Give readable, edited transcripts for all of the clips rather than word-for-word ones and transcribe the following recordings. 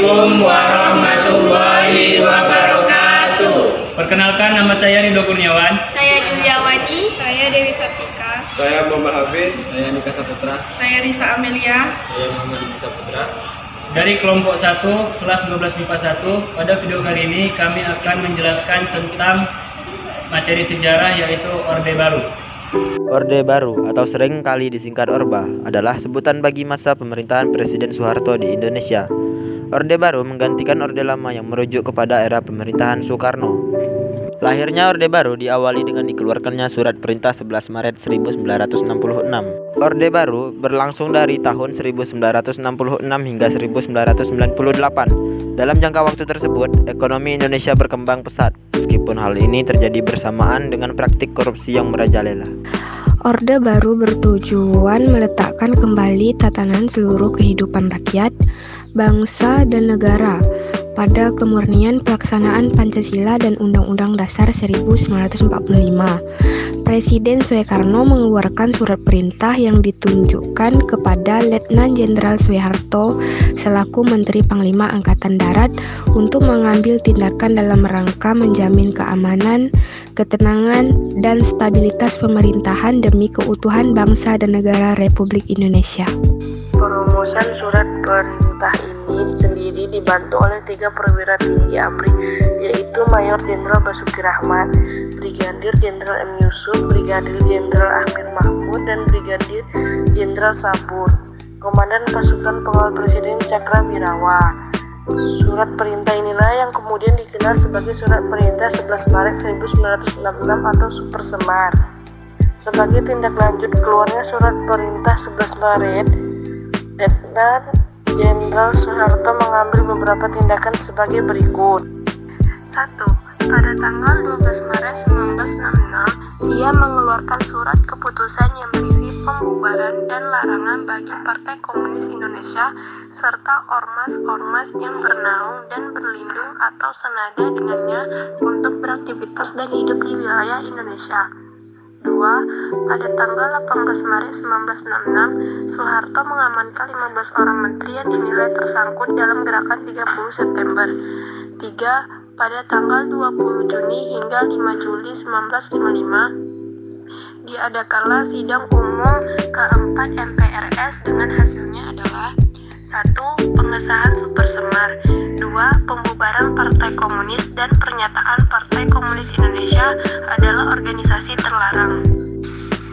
Assalamualaikum warahmatullahi wabarakatuh. Perkenalkan, nama saya Ridho Kurniawan. Saya Juliawani. Saya Dewi Satika. Saya Muhammad Hafiz. Saya Nika Saputra. Saya Risa Amelia. Saya Muhammad Idi Saputra. Dari kelompok 1, kelas 12 MIPA 1. Pada video kali ini kami akan menjelaskan tentang materi sejarah, yaitu Orde Baru. Orde Baru atau sering kali disingkat Orba adalah sebutan bagi masa pemerintahan Presiden Soeharto di Indonesia. Orde Baru menggantikan Orde Lama yang merujuk kepada era pemerintahan Soekarno. Lahirnya Orde Baru diawali dengan dikeluarkannya Surat Perintah 11 Maret 1966. Orde Baru berlangsung dari tahun 1966 hingga 1998. Dalam jangka waktu tersebut, ekonomi Indonesia berkembang pesat, meskipun hal ini terjadi bersamaan dengan praktik korupsi yang merajalela. Orde Baru bertujuan meletakkan kembali tatanan seluruh kehidupan rakyat, bangsa, dan negara pada kemurnian pelaksanaan Pancasila dan Undang-Undang Dasar 1945. Presiden Soekarno mengeluarkan surat perintah yang ditunjukkan kepada Letnan Jenderal Soeharto selaku Menteri Panglima Angkatan Darat untuk mengambil tindakan dalam rangka menjamin keamanan, ketenangan, dan stabilitas pemerintahan demi keutuhan bangsa dan negara Republik Indonesia. Perumusan surat perintah ini sendiri dibantu oleh 3 perwira tinggi ABRI, yaitu Mayor Jenderal Basuki Rahmat, Brigadir Jenderal M. Yusuf, Brigadir Jenderal Amir Mahmud, dan Brigadir Jenderal Sabur, Komandan Pasukan Pengawal Presiden Cakrawirawa. Surat perintah inilah yang kemudian dikenal sebagai Surat Perintah 11 Maret 1966 atau Super Semar. Sebagai tindak lanjut keluarnya Surat Perintah 11 Maret, Letnan Jenderal Soeharto mengambil beberapa tindakan sebagai berikut. 1. Pada tanggal 12 Maret 1966, dia mengeluarkan surat keputusan yang berisi pembubaran dan larangan bagi Partai Komunis Indonesia serta ormas-ormas yang bernaung dan berlindung atau senada dengannya untuk beraktivitas dan hidup di wilayah Indonesia. 2. Pada tanggal 18 Maret 1966, Soeharto mengamankan 15 orang menteri yang dinilai tersangkut dalam gerakan 30 September. 3. Pada tanggal 20 Juni hingga 5 Juli 1955, diadakanlah sidang umum keempat MPRS dengan hasilnya adalah 1. Pengesahan Super Semar, 2. Pembubaran Partai Komunis dan pernyataan Partai Komunis Indonesia adalah organisasi terlarang.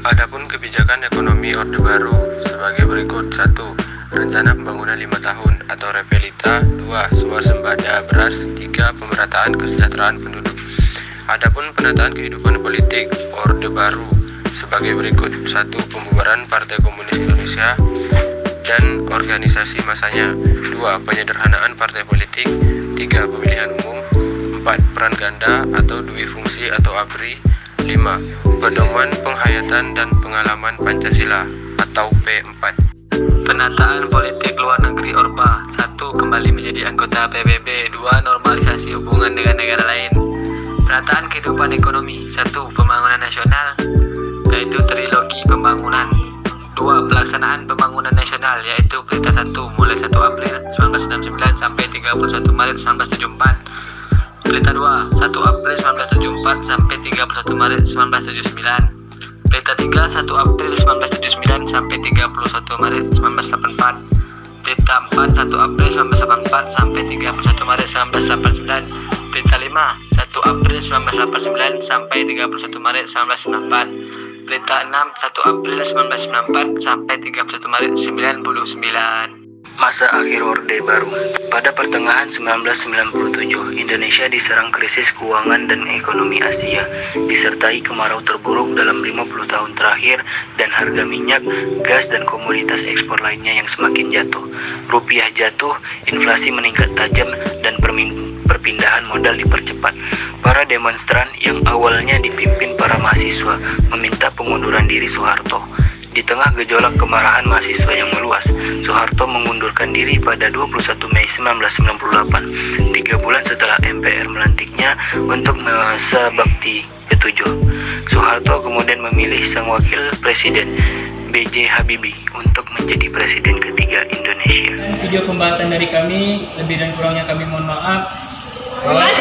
Adapun kebijakan ekonomi Orde Baru sebagai berikut. 1. Rencana pembangunan 5 tahun atau Repelita. 2. Swasembada beras. 3. Pemerataan kesejahteraan penduduk. Adapun penataan kehidupan politik Orde Baru sebagai berikut. 1. Pembubaran Partai Komunis Indonesia dan organisasi masanya. 2. Penyederhanaan partai politik. 3. Pemilihan umum. 4. Peran ganda atau dui fungsi atau ABRI. 5. Pedoman penghayatan dan pengalaman Pancasila atau P4. Penataan politik luar negeri Orba. 1. Kembali menjadi anggota PBB. 2. Normalisasi hubungan dengan negara lain. Penataan kehidupan ekonomi. 1. Pembangunan nasional, yaitu trilogi pembangunan. 2. Pelaksanaan pembangunan nasional, yaitu Perintah 1 mulai 1 April 1969 sampai 31 Maret 1974. Perintah 2 1 April 1974 sampai 31 Maret 1979. Perintah 3 1 April 1979 sampai 31 Maret 1984. Perintah 4 1 April 1984 sampai 31 Maret 1989. Perintah 5 1 April 1989 sampai 31 Maret 1994. Perintah 6 1 April 1994 sampai 31 Maret 1999. Masa akhir Orde Baru. Pada pertengahan 1997, Indonesia diserang krisis keuangan dan ekonomi Asia, disertai kemarau terburuk dalam 50 tahun terakhir dan harga minyak, gas, dan komoditas ekspor lainnya yang semakin jatuh. Rupiah jatuh, inflasi meningkat tajam, dan perpindahan modal dipercepat. Para demonstran yang awalnya dipimpin para mahasiswa meminta pengunduran diri Soeharto. Di tengah gejolak kemarahan mahasiswa yang meluas, Soeharto mengundurkan diri pada 21 Mei 1998, 3 bulan setelah MPR melantiknya untuk masa bakti ke-7. Soeharto kemudian memilih sang wakil presiden, B.J. Habibie, untuk menjadi presiden ketiga. Indonesia. Video pembahasan dari kami, lebih dan kurangnya kami mohon maaf. Wassalamualaikum